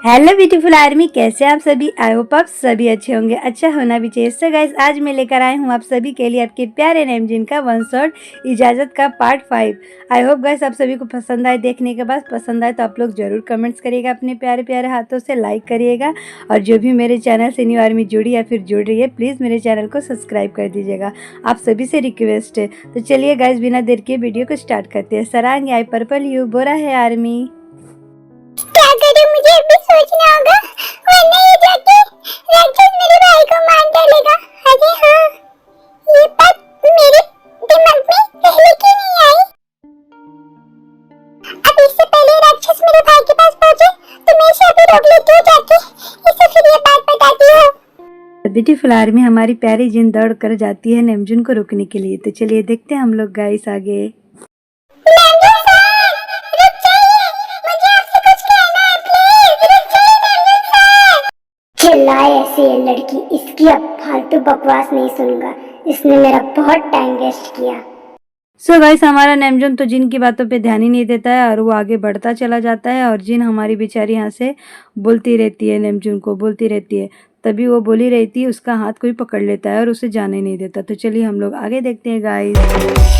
Hello beautiful army, कैसे आप सभी। आई होप आप सभी अच्छे होंगे, अच्छा होना भी चाहिए। सो गाइस, आज मैं लेकर आई हूँ आप सभी के लिए आपके प्यारे नेमजिन का वन शॉट इजाज़त का पार्ट 5। आई होप गाइस आप सभी को पसंद आए। देखने के बाद पसंद आए तो आप लोग ज़रूर कमेंट्स करिएगा, अपने प्यारे प्यारे हाथों से लाइक करिएगा। और जो भी मेरे चैनल से न्यू आर्मी जुड़ी या फिर जुड़ रही है, प्लीज़ मेरे चैनल को सब्सक्राइब कर दीजिएगा, आप सभी से रिक्वेस्ट है। तो चलिए गाइस, बिना देर के वीडियो को स्टार्ट करते हैं। सरांग आई पर्पल यू बोरा है आर्मी। क्या करूं, मुझे अभी सोचना होगा, वरना ये जाके राक्षस मेरे भाई को मार डालेगा। अरे हाँ, ये बात मेरे दिमाग में पहले क्यों नहीं आई। अब इससे पहले राक्षस मेरे भाई के पास पहुंचे तो मैं इसे अभी रोक लेती हूँ, जाके इसे फिर ये बात बताती हूँ। ब्यूटीफुल आर्मी, हमारी प्यारी जिन दौड़ कर जाती है नेमजुन को रोकने के लिए। तो चलिए देखते हैं हम लोग गाइस आगे। चिल्लाए ऐसे ये लड़की, इसकी अब फालतू बकवास नहीं सुनूंगा, इसने मेरा बहुत टाइम वेस्ट किया। सो गाइस, हमारा नेमजुन तो जिन की बातों पे ध्यान ही नहीं देता है और वो आगे बढ़ता चला जाता है। और जिन हमारी बेचारी यहाँ से बोलती रहती है, नेमजुन को बोलती रहती है। तभी वो बोली रहती है, उसका हाथ कोई पकड़ लेता है और उसे जाने नहीं देता। तो चलिए हम लोग आगे देखते हैं गाइस।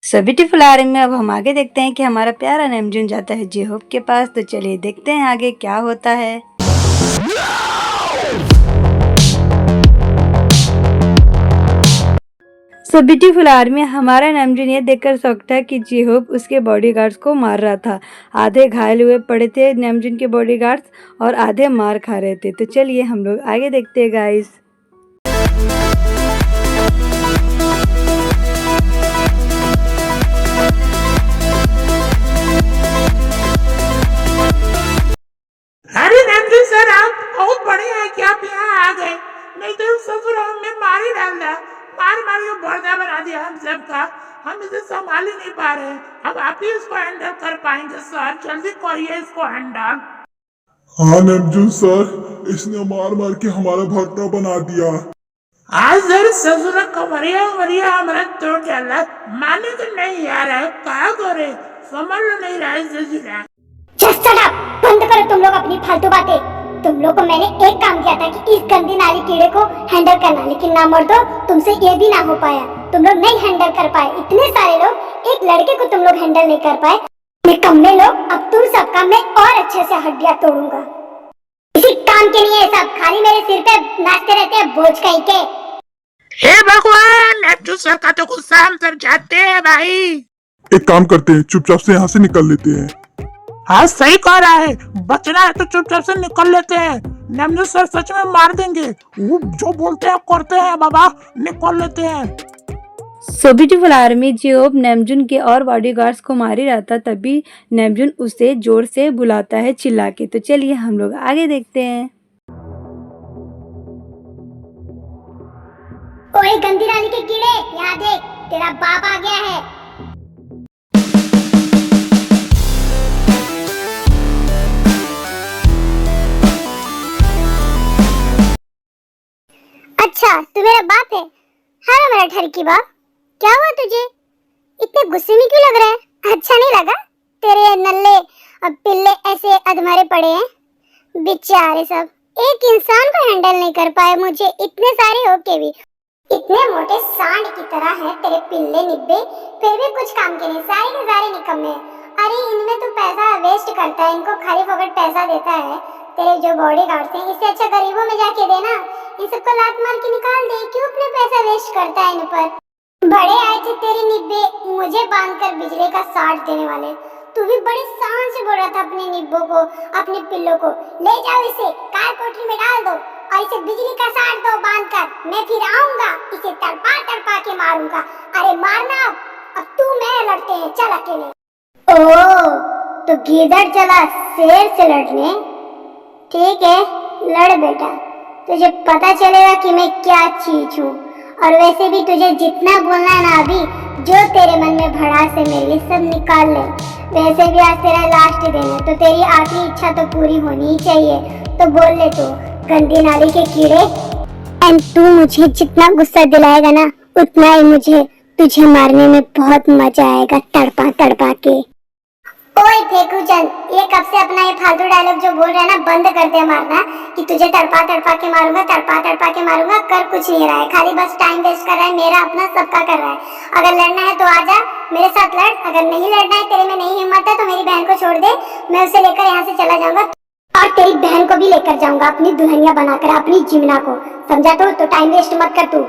सो ब्यूटीफुल आर्मी में अब हम आगे देखते हैं कि हमारा प्यारा नेमजुन जाता है जे होप के पास। तो चलिए देखते हैं आगे क्या होता है। सो ब्यूटीफुल आर्मी, हमारा नेमजुन ये देखकर शॉक्ड था कि जे होप उसके बॉडीगार्ड्स को मार रहा था। आधे घायल हुए पड़े थे नेमजुन के बॉडीगार्ड्स और आधे मार खा रहे थे। तो चलिए हम लोग आगे देखते हैं गाइस। नहीं तो ससुर में मार ही डालता, मार मार के बर्दा बना दिया हम सबका, हम इसे संभाल ही नहीं पा रहे। अब आप ही इसको हैंडल कर पाएंगे सर, जल्दी करिए इसको हैंडल। हाँ नेमजून सर, इसने मार मार के हमारा भगना बना दिया। आज सर ससुर कमरिया उमरिया हमारा तोड़ डाला, माने तो नहीं यार, क्या करे, समझ नहीं रहा है ससुरा। Just shut up! बंद करो तुम लोग अपनी फालतू बातें। तुम लोग को मैंने एक काम किया था कि इस गंदी नाली कीड़े को हैंडल करना, लेकिन ना मर्दो तुमसे ये भी ना हो पाया। तुम लोग नहीं हैंडल कर पाए, इतने सारे लोग, एक लड़के को तुम लोग हैंडल नहीं कर पाए। निकम्मे लोग, अब तुम सबका मैं और अच्छे से हड्डियां तोड़ूंगा। किसी काम के नहीं है सब, खाली मेरे सिर पे नाचते रहते हैं बोझ कहीं के। हे भगवान, नेपच्यून सर का तो गुस्सा हम सब जाते हैं भाई। एक काम करते हैं, चुपचाप से यहाँ से निकल लेते हैं। हाँ सही कह रहा है, बचना है तो चुपचाप से निकल लेते हैं। नेपच्यून सर सच में मार देंगे, वो जो बोलते हैं करते हैं बाबा, निकल लेते हैं। सो ब्यूटीफुल आर्मी जियोब नेमजुन के और बॉडीगार्ड्स को मार ही रहा था, तभी नेमजुन उसे जोर से बुलाता है चिल्ला के। तो चलिए हम लोग आगे देखते हैं। ओए गंदी नाली के कीड़े, यहाँ देख, तेरा बाप आ गया है। अच्छा तू मेरा बाप है? हाँ मेरा ठरकी बाप, क्या हुआ तुझे? इतने गुस्से में क्यों लग रहा है? अच्छा नहीं लगा? तेरे नल्ले और पिल्ले ऐसे अधमरे पड़े हैं, बेचारे सब, एक इंसान को हैंडल नहीं कर पाए। मुझे इतने सारे होके भी इतने मोटे सांड की तरह हैं तेरे पिल्ले निब्बे, फिर भी कुछ काम के नहीं, सारे के सारे निकम्मे। अरे इनमें तू पैसा वेस्ट करता है, इनको खाली फकट पैसा देता है। तेरे जो बॉडीगार्ड्स हैं, इससे अच्छा गरीबों में जाके देना, इन सबको लात मार के निकाल दे। क्यों अपने पैसा वेस्ट करता है इन पर? बड़े आए थे तेरे निब्बे मुझे बांधकर बिजली का साठ देने वाले, तू भी बड़े शान से बोल रहा था अपने निब्बों को, अपने पिल्लों को, ले जाओ इसे कार कोठरी में डाल दो और इसे बिजली का साठ दो बांधकर, मैं फिर आऊंगा, इसे तड़पा तड़पा के मारूंगा। अरे मारना, अब तू मैं लड़ते हैं, चल अकेले। ओह तो गीदड़ चला शेर से लड़ने, ठीक है लड़ बेटा, तुझे पता चलेगा कि मैं क्या चीज हूँ। और वैसे भी तुझे जितना बोलना है ना, अभी जो तेरे मन में भड़ास है मेरे लिए सब निकाल ले। वैसे भी आज तेरा लास्ट दिन है, तो तेरी आखिरी इच्छा तो पूरी होनी ही चाहिए, तो बोल ले तू गंदी नाली के कीड़े। एंड तू मुझे जितना गुस्सा दिलाएगा ना, उतना ही मुझे तुझे मारने में बहुत मजा आएगा, तड़पा तड़पा के। ओए फेकूचंद, ये कब से अपना ये फालतू डायलॉग जो बोल रहा है ना बंद कर दे मारना, कि तुझे तड़पा तड़पा के मारूंगा, तड़पा तड़पा के मारूंगा। कर कुछ नहीं रहा है, खाली बस टाइम वेस्ट कर रहा है, मेरा अपना सबका कर रहा है। अगर लड़ना है तो आजा मेरे साथ लड़, अगर नहीं लड़ना है, तेरे में नहीं हिम्मत है, तो मेरी बहन को छोड़ दे, मैं उसे लेकर यहाँ से चला जाऊंगा और तेरी बहन को भी लेकर जाऊंगा अपनी दुल्हनिया बनाकर, अपनी जिमना को, समझा? तो टाइम वेस्ट मत कर तू।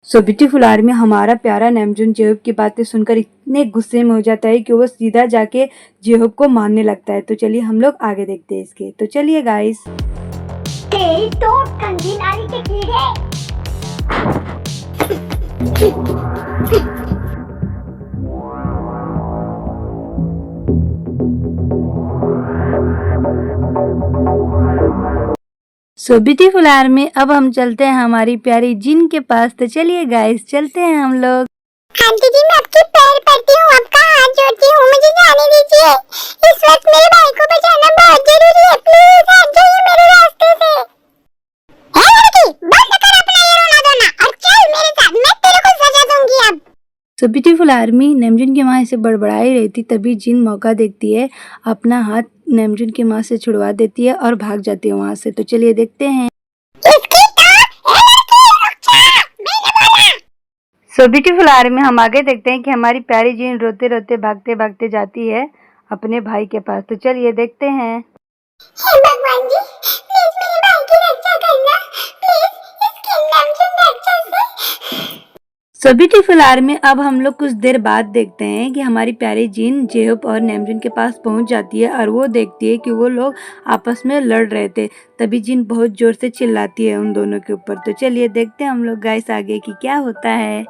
सो ब्यूटीफुल आर्मी हमारा प्यारा नेमजुन जेहोब की बातें सुनकर इतने गुस्से में हो जाता है कि वो सीधा जाके जेहोब को मारने लगता है। तो चलिए हम लोग आगे देखते हैं इसके। तो चलिए गाइस। तेरी तो गंदी नाली के कीड़े। सो ब्यूटीफुल आर्मी अब हम चलते हैं हमारी प्यारी जिन के पास। तो चलिए गाइस चलते हैं हम लोग। आंटी जी मैं आपके पैर पड़ती हूँ, आपका हाथ जोड़ती हूँ, मुझे जाने दीजिए, इस वक्त मेरे भाई को बचाना बहुत जरूरी है, प्लीज हट जाइए मेरे रास्ते से। हे लड़की, बंद कर अपना ये रोना धोना और चल मेरे साथ, मैं तेरे को सजा दूंगी अब। सो ब्यूटीफुल आर्मी नेमजुन की माँ इसे बड़बड़ा ही रही थी, तभी जिन मौका देखती है, अपना हाथ नेमजुन की माँ से छुड़वा देती है और भाग जाती है वहाँ से। तो चलिए देखते हैं। सो ब्यूटीफुल आर्मी हम आगे देखते हैं कि हमारी प्यारी जिन रोते रोते भागते भागते जाती है अपने भाई के पास। तो चलिए देखते हैं। हे भगवान जी, प्लीज मेरे भाई की रक्षा करना, प्लीज इसके नेमजुन राक्षस से। सो ब्यूटीफुल आर्मी अब हम लोग कुछ देर बाद देखते हैं कि हमारी प्यारी जिन जेहोब और नेमजुन के पास पहुंच जाती है और वो देखती है कि वो लोग आपस में लड़ रहे थे। तभी जिन बहुत जोर से चिल्लाती है उन दोनों के ऊपर। तो चलिए देखते हैं हम लोग गाइस आगे कि क्या होता है।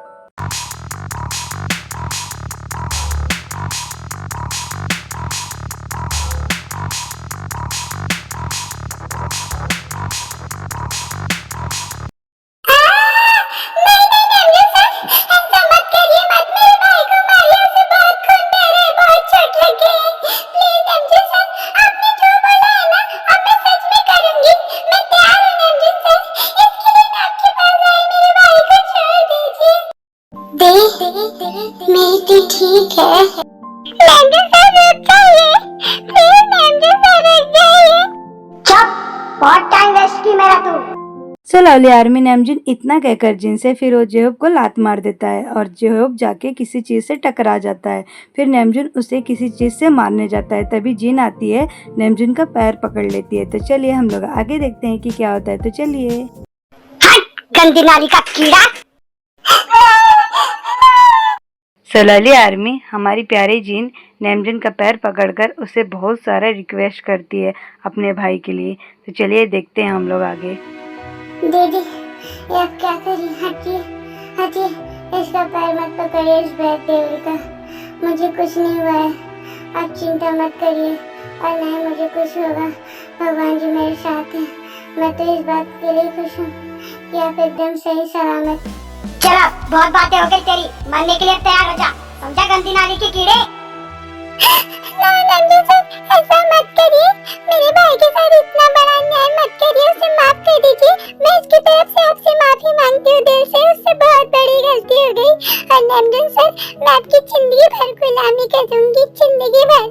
मेरी ठीक है। नमजू सर रुक जाइए, प्लीज नमजू सर रुक जाइए। चुप, बहुत टाइम वेस्ट की मेरा तू। सो लवली आर्मी नामजुन इतना कहकर जिन से फिर वो जेहोब को लात मार देता है और जेहोब जाके किसी चीज से टकरा जाता है। फिर नामजुन उसे किसी चीज से मारने जाता है, तभी जिन आती है, नामजुन का पैर पकड़ लेती है। तो चलिए हम लोग आगे देखते हैं कि क्या होता है। तो चलिए। गंदी नाली का कीड़ा। सो लवली आर्मी हमारी प्यारी जिन नामजुन का पैर पकड़कर उसे बहुत सारा रिक्वेस्ट करती है अपने भाई के लिए। तो चलिए देखते हैं हम लोग आगे। दीदी ये अब क्या करी? हटिए हटिए, इसका पैर मत पकड़िए, इस बैग टेबल का। मुझे कुछ नहीं हुआ है, आप चिंता मत करिए और नहीं मुझे कुछ होगा। भगवान जी मेरे साथ हैं। मैं तो इस बात के लिए खुश हूँ कि आप एकदम सही सलामत। चलो बहुत बातें हो गई तेरी, मरने के लिए तैयार हो जा, समझा गंदी नाली के कीड़े। नहीं सर, ऐसा मत करिए, मेरे भाई के साथ इतना बड़ा अन्याय मत करिए, उसे माफ कर दीजिए। मैं इसकी तरफ से आपसे माफी मांगती हूँ दिल से, उससे बहुत बड़ी गलती हो गई। और नमजन सर, मैं आपकी जिंदगी भर गुलामी कर दूंगी, जिंदगी भर।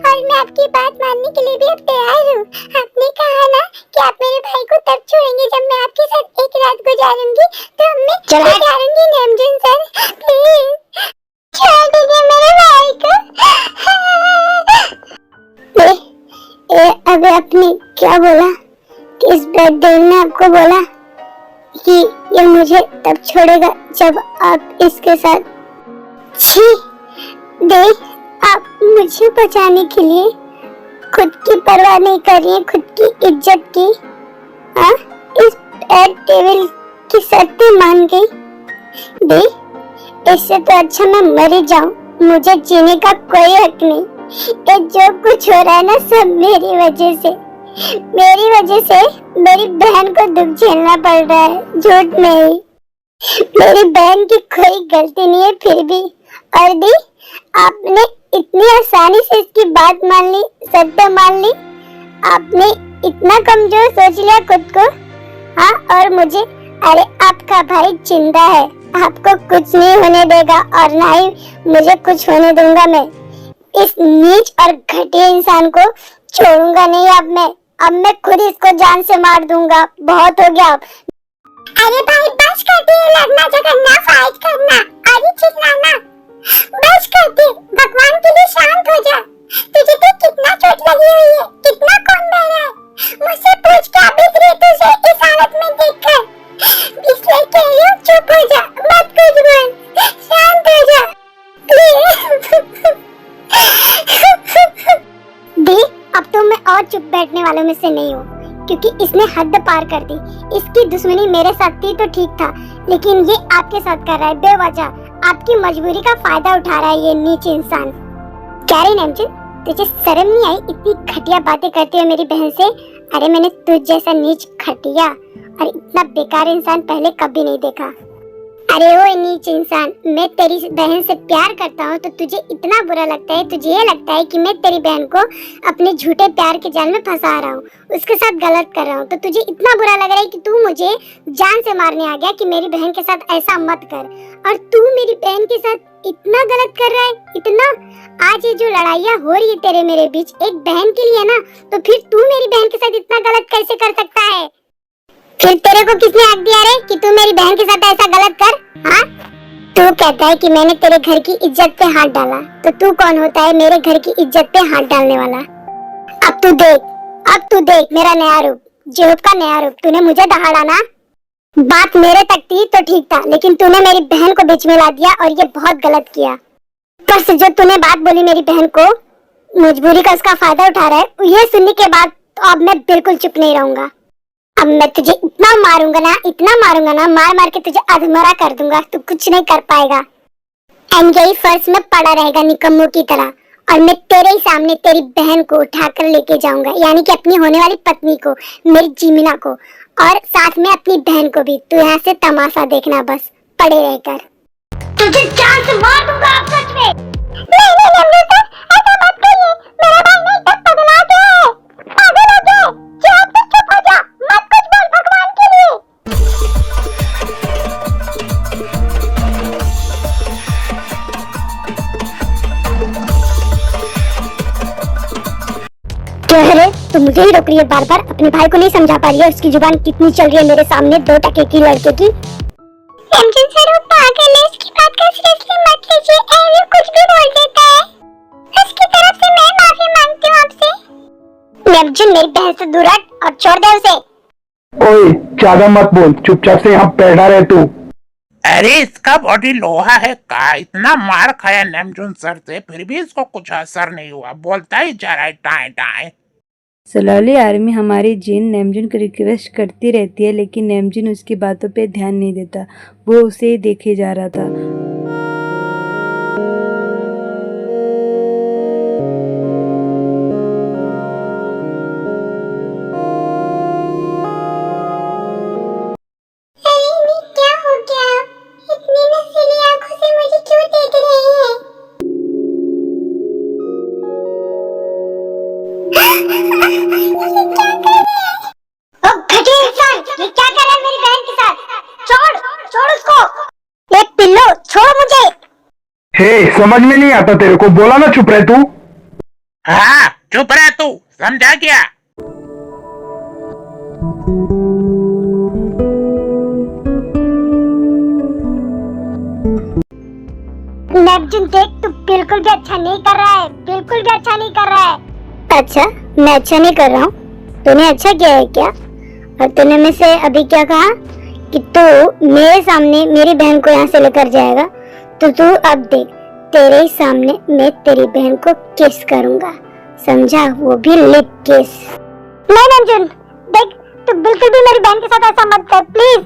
और मैं आपकी बात मानने के लिए भी अब तैयार हूँ। आपने कहा ना कि आप मेरे भाई को तब छोड़ेंगे जब मैं आपके साथ एक रात गुजारूंगी, तो अब मैं गुजारूंगी नमजन सर, प्लीज छोड़ दीजिए मेरे भाई को। अबे आपने क्या बोला? किस ब्लड डेल ने आपको बोला कि ये मुझे तब छोड़ेगा जब आप इसके साथ? छी, देख आप मुझे बचाने के लिए खुद की परवाह नहीं कर रही हैं, खुद की इज्जत की। हाँ, इस ब्लड टेबल की शर्त मान गई। देख, इससे तो अच्छा मैं मर जाऊं, मुझे जीने का कोई हक नहीं। ये जो कुछ हो रहा है ना, सब मेरी वजह से मेरी बहन को दुख झेलना पड़ रहा है। झूठ नहीं, मेरी बहन की कोई गलती नहीं है फिर भी। और दी, आपने इतनी आसानी से इसकी बात मान ली, सत्य मान ली। आपने इतना कमजोर सोच लिया खुद को। हाँ, और मुझे, अरे आपका भाई जिंदा है, आपको कुछ नहीं होने देगा और ना ही मुझे कुछ होने दूंगा। मैं इस नीच और घटिया इंसान को छोड़ूंगा नहीं। अब मैं खुद इसको जान से मार दूंगा। बहुत हो गया। अरे भाई बस कर दे, लड़ना झगड़ना, फाइट करना और चिल्लाना बस कर दे। भगवान के लिए शांत हो जा। तुझे तो कितना चोट लगी हुई है, कितना कौन बह रहा है, मुझसे पूछ क्या बीत रही तुझे इस हालत में देखकर। इसलिए कह रही हूँ, चुप हो जा, मत कुछ बोल, शांत हो जा दी। अब तो मैं और चुप बैठने वालों में से नहीं हूँ, क्योंकि इसने हद पार कर दी। इसकी दुश्मनी मेरे साथ थी तो ठीक था, लेकिन ये आपके साथ कर रहा है बेवजह। आपकी मजबूरी का फायदा उठा रहा है ये नीच इंसान। क्या रे नमजन, तुझे शर्म नहीं आई इतनी घटिया बातें करते हुए मेरी बहन से? अरे मैंने तुझ जैसा नीच, घटिया और इतना बेकार इंसान पहले कभी नहीं देखा। अरे ओ नीच इंसान, मैं तेरी बहन से प्यार करता हूँ तो तुझे इतना बुरा लगता है? तुझे ये लगता है कि मैं तेरी बहन को अपने झूठे प्यार के जाल में फंसा रहा हूँ, उसके साथ गलत कर रहा हूँ, तो तुझे इतना बुरा लग रहा है कि तू मुझे जान से मारने आ गया कि मेरी बहन के साथ ऐसा मत कर। और तू मेरी बहन के साथ इतना गलत कर रहा है, इतना। आज ये जो लड़ाइयाँ हो रही है तेरे मेरे बीच एक बहन के लिए ना, तो फिर तू मेरी बहन के साथ इतना गलत कैसे कर सकता है? फिर तेरे को किसने हक दिया रे कि तू मेरी बहन के साथ ऐसा गलत कर? हाँ, तू कहता है कि मैंने तेरे घर की इज्जत पे हाथ डाला, तो तू कौन होता है मेरे घर की इज्जत पे हाथ डालने वाला? अब तू देख मेरा नया रूप, जेहोब का नया रूप। तूने मुझे दहाड़ा ना, बात मेरे तक थी तो ठीक था, लेकिन तूने मेरी बहन को बीच में ला दिया और ये बहुत गलत किया। पर जो तूने बात बोली मेरी बहन को, मजबूरी का उसका फायदा उठा रहा है, ये सुनने के बाद तो अब मैं बिल्कुल चुप नहीं रहूंगा। अब मैं तुझे इतना मारूंगा ना, मार मार के तुझे अधमरा कर दूंगा, तू कुछ नहीं कर पाएगा। एंड यही फर्श में पड़ा रहेगा निकम्मों की तरह, और मैं तेरे ही सामने तेरी बहन को उठाकर लेके जाऊंगा, यानी कि अपनी होने वाली पत्नी को, मेरी जीमिना को, और साथ में अपनी बहन को भी। तू यहाँ से तमाशा देखना बस, पड़े रहकर। तुझे जान से मार दूंगा आप सच में। नहीं नमृता, ऐसा मत करिए, मेरा भाई नहीं तक पगला गया है, पागल हो गया है। चुप हो जा, मत कुछ बोल भगवान के लिए। अरे तुम मुझे ही रोक रही है बार बार, अपने भाई को नहीं समझा पा रही है, उसकी जुबान कितनी चल रही है मेरे सामने 2 टके की लड़के की। नेमजुन सर वो पागल है, उसकी बात का सीरियसली मत लीजिए, ऐसे कुछ भी बोल देता है। उसकी तरफ से मैं माफी मांगती हूँ आपसे। नेमजुन मेरी बहन से दूर हट और छोड़ दे उसे। ओए ज्यादा मत बोल, चुपचाप से यहाँ बैठा रहे तू। अरे इसका बॉडी लोहा है का, इतना मार खाया नेमजुन सर से फिर भी इसको कुछ असर नहीं हुआ, बोलता ही जा रहा है टाए टाए। स्लोली आर्मी हमारी जिन नेमजुन को रिक्वेस्ट करती रहती है, लेकिन नेमजुन उसकी बातों पे ध्यान नहीं देता, वो उसे ही देखे जा रहा था। हे समझ में नहीं आता तेरे को, बोला ना चुप रहे तू। हाँ चुप रह तू, समझा क्या? नेमजुन देख, तू बिल्कुल भी अच्छा नहीं कर रहा है, बिल्कुल भी अच्छा नहीं कर रहा है। अच्छा मैं अच्छा नहीं कर रहा हूँ? तूने अच्छा किया है क्या? और तूने मुझसे अभी क्या कहा कि तू मेरे सामने मेरी बहन को यहाँ से लेकर जाएगा, तो तू अब देख, तेरे ही सामने मैं तेरी बहन को किस करूंगा, समझा? वो भी लिप किस। नहीं नेमजुन देख, तू बिल्कुल भी मेरी बहन के साथ ऐसा मत कर प्लीज।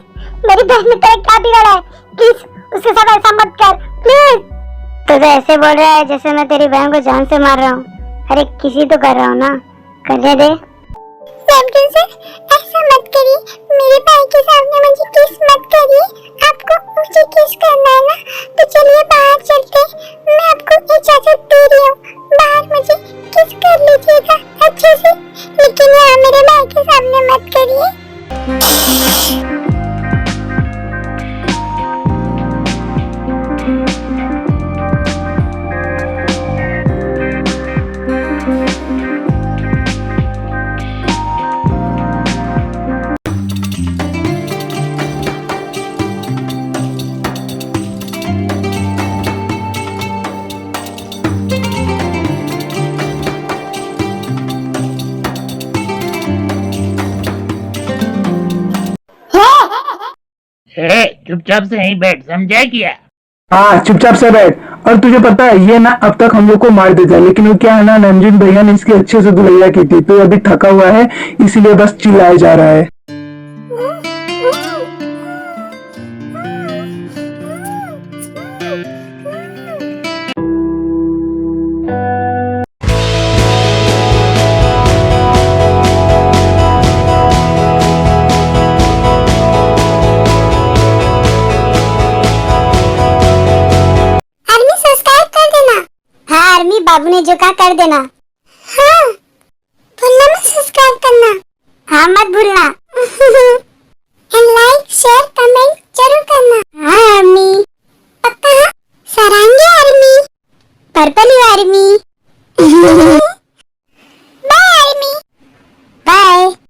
मेरी बहन ने तेरे क्या बिगाड़ा है, प्लीज उसके साथ ऐसा मत कर प्लीज। तो ऐसे बोल रहा है जैसे मैं तेरी बहन को जान से मार रहा हूँ। अरे किसी तो कर रहा हूँ ना, करने दे। नेमजुन सर ऐसा मत करिए, मेरे भाई के सामने मुझे किस मत करिए। आपको मुझे किस करना है ना, तो चलिए बाहर चलते, मैं आपको इजाजत दे रही हूँ, बाहर मुझे किस कर लीजिएगा अच्छे से, लेकिन यहाँ मेरे भाई के सामने मत करिए। चुपचाप से यहीं बैठ, समझा क्या? हाँ चुपचाप से बैठ। और तुझे पता है ये ना अब तक हम लोग को मार देता है, लेकिन वो क्या है ना, नेमजुन भैया ने इसकी अच्छे से धुलैया की थी, तो अभी थका हुआ है इसीलिए बस चिल्लाया जा रहा है। बाबू ने जो कहा कर देना। हाँ भूलना मत सब्सक्राइब करना। हाँ मत भूलना। लाइक शेयर कमेंट जरूर करना। हाँ आर्मी पक्का, सरांगी आर्मी, पर्पल आर्मी।